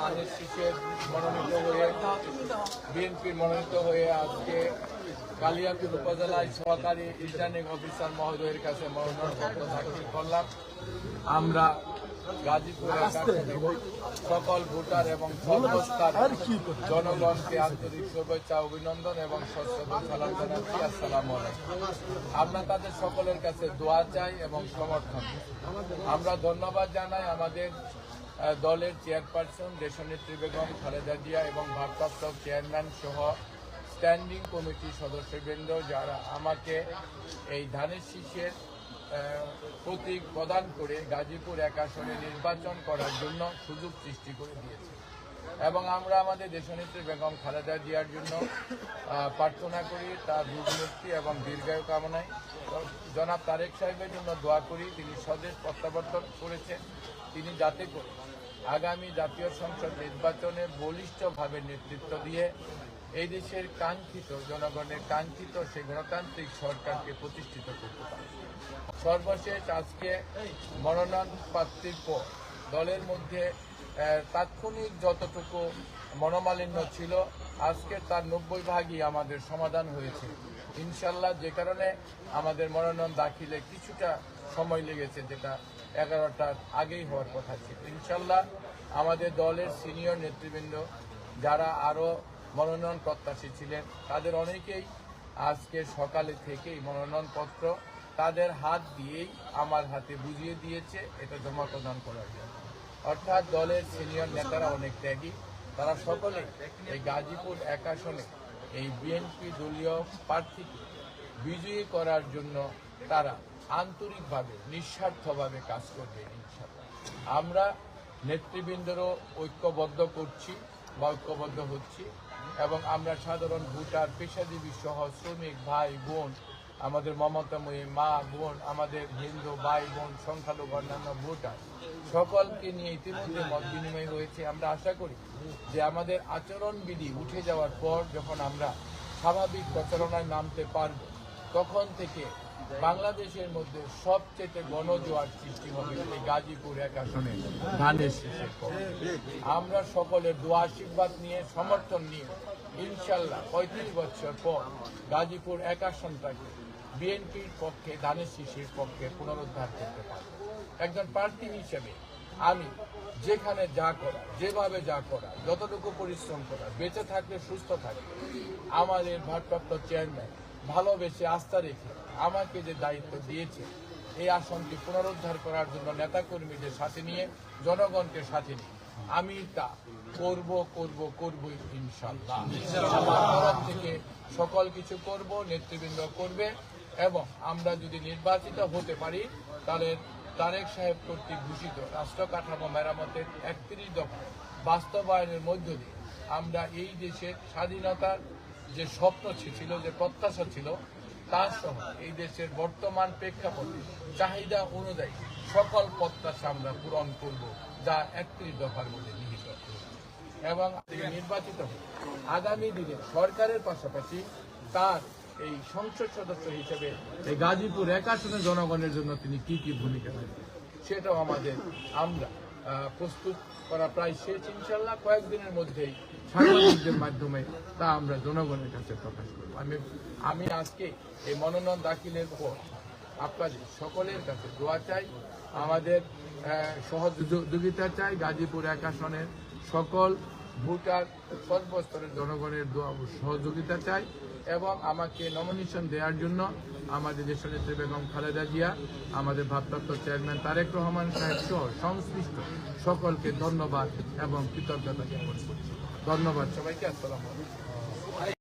ধানের শীষের মনোনীত হয়ে বিএনপির মনোনীত হয়ে আজকে কালিয়াকৈর উপজেলায় সহকারী রিটার্নিং অফিসার মহোদয়ের কাছে মনোনয়নপত্র দাখিল করলাম। আমরা গাজীপুর সকল ভোটার এবং সর্বস্তর জনগণকে আন্তরিক শুভেচ্ছা, অভিনন্দন এবং সশ্রদ্ধ সালাম জানাচ্ছি। আসসালামু আলাইকুম। আমরা তাদের সকলের কাছে দোয়া চাই এবং সমর্থন। আমরা ধন্যবাদ জানাই আমাদের দলের চেয়ারপারসন দেশনেত্রী বেগম খালেদা জিয়া এবং ভারপ্রাপ্ত চেয়ারম্যান সহ স্ট্যান্ডিং কমিটির সদস্যবৃন্দ, যারা আমাকে এই ধানের শীষের প্রতীক প্রদান করে গাজীপুর 1 আসনে নির্বাচন করার জন্য সুযোগ সৃষ্টি করে দিয়েছে। এবং আমরা আমাদের দেশনেত্রী বেগম খালেদা জিয়ার জন্য প্রার্থনা করি, তার রোগমুক্তি এবং দীর্ঘায়ু কামনায় জনাব তারেক সাহেবের জন্য দোয়া করি। তিনি স্বদেশ প্রত্যাবর্তন করেছেন, তিনি যাতে করে আগামী জাতীয় সংসদ নির্বাচনে বলিষ্ঠভাবে নেতৃত্ব দিয়ে এই দেশের কাঙ্ক্ষিত, জনগণের কাঙ্ক্ষিত সেই গণতান্ত্রিক সরকারকে প্রতিষ্ঠিত করতে পারে। সর্বশেষ আজকে মনোনয়ন প্রাপ্তির পর দলের মধ্যে তাৎক্ষণিক যতটুকু মনোমালিন্য ছিল, আজকে তার 90% আমাদের সমাধান হয়েছে ইনশাল্লাহ, যে কারণে আমাদের মনোনয়ন দাখিলে কিছুটা সময় লেগেছে, যেটা 11টার আগেই হওয়ার কথা ছিল। ইনশাল্লাহ আমাদের দলের সিনিয়র নেতৃবৃন্দ যারা আরও মনোনয়ন প্রত্যাশী ছিলেন, তাদের অনেকেই আজকে সকালে থেকেই মনোনয়নপত্র তাদের হাত দিয়েই আমার হাতে বুঝিয়ে দিয়েছে এটা জমা প্রদান করার জন্য। অর্থাৎ দলের সিনিয়র নেতারা অনেক ত্যাগী, তারা সকলে এই গাজীপুর 1 আসনে এই বিএনপি দলীয় প্রার্থীকে বিজয়ী করার জন্য তারা আন্তরিকভাবে নিঃস্বার্থভাবে কাজ করবে ইনশাআল্লাহ। আমরা নেতৃবৃন্দরও ঐক্যবদ্ধ করছি বা ঐক্যবদ্ধ হচ্ছি, এবং আমরা সাধারণ ভোটার, পেশাজীবী সহ শ্রমিক ভাই বোন, আমাদের মমতাময়ী মা বোন, আমাদের হিন্দু ভাই বোন, সংখ্যালঘু অন্যান্য ভোটার সকলকে নিয়ে ইতিমধ্যে মত বিনিময় হয়েছে। আমরা আশা করি যে আমাদের আচরণবিধি উঠে যাওয়ার পর যখন আমরা স্বাভাবিক প্রচারণায় নামতে পারব, তখন থেকে বাংলাদেশের মধ্যে সবচেয়ে গণজোয়ার সৃষ্টি হবে এই গাজীপুর 1 আসনে ধানের শীষের পক্ষে। আমরা সকলের দোয়া আশীর্বাদ নিয়ে, সমর্থন নিয়ে ইনশাল্লাহ 35 বছর পর গাজীপুর 1 আসনটাকে বিএনপির পক্ষে, ধানের শীষের পক্ষে পুনরুদ্ধার করতে পারব। একজন প্রার্থী হিসেবে আমি যেখানে যা করা, যেভাবে যা করা, যতটুকু পরিশ্রম করা, বেঁচে থাকলে, সুস্থ থাকলে, আমাদের ভারপ্রাপ্ত চেয়ারম্যান ভালোবেসে আস্থা রেখে আমাকে যে দায়িত্ব দিয়েছে এই আসনটি পুনরুদ্ধার করার জন্য নেতাকর্মীদের সাথে নিয়ে, জনগণকে সাথে নিয়ে আমি তা করবই ইনশাল্লাহ। আমার তরফ থেকে সকল কিছু করব, নেতৃবৃন্দ করবে, এবং আমরা যদি নির্বাচিত হতে পারি তাহলে তারেক সাহেব কর্তৃক ঘোষিত রাষ্ট্র কাঠামো মেরামতের 31 দফা বাস্তবায়নের মধ্য দিয়ে আমরা এই দেশের স্বাধীনতার যে স্বপ্ন ছিল, যে প্রত্যাশা ছিল, তার সহ এই দেশের বর্তমান প্রেক্ষাপটে চাহিদা অনুযায়ী সকল প্রত্যাশা আমরা পূরণ করব, যা 31 দফার মধ্যে নিহিত। এবং নির্বাচিত আগামী দিনে সরকারের পাশাপাশি তার এই সংসদ সদস্য হিসেবে এই গাজীপুর 1 আসনের জনগণের জন্য তিনি কি ভূমিকা নেবেন, সেটাও আমরা প্রস্তুত করা প্রায় শেষ। ইনশাল্লাহ কয়েকদিনের মধ্যেই সাংবাদিকদের মাধ্যমে তা আমরা জনগণের কাছে প্রকাশ করব। আমি আজকে এই মনোনয়ন দাখিলের পর আপনাদের সকলের কাছে দোয়া চাই, আমাদের সহযোগিতা চাই। গাজীপুর 1 আসনের সকল ভোটার, সর্বস্তরের জনগণের দোয়া ও সহযোগিতা চাই, এবং আমাকে নমিনেশন দেওয়ার জন্য আমাদের দেশনেত্রী বেগম খালেদা জিয়া, আমাদের ভারপ্রাপ্ত চেয়ারম্যান তারেক রহমান সাহেব সহ সংশ্লিষ্ট সকলকে ধন্যবাদ এবং কৃতজ্ঞতা জ্ঞাপন করছি। ধন্যবাদ সবাইকে। আসসালামু আলাইকুম।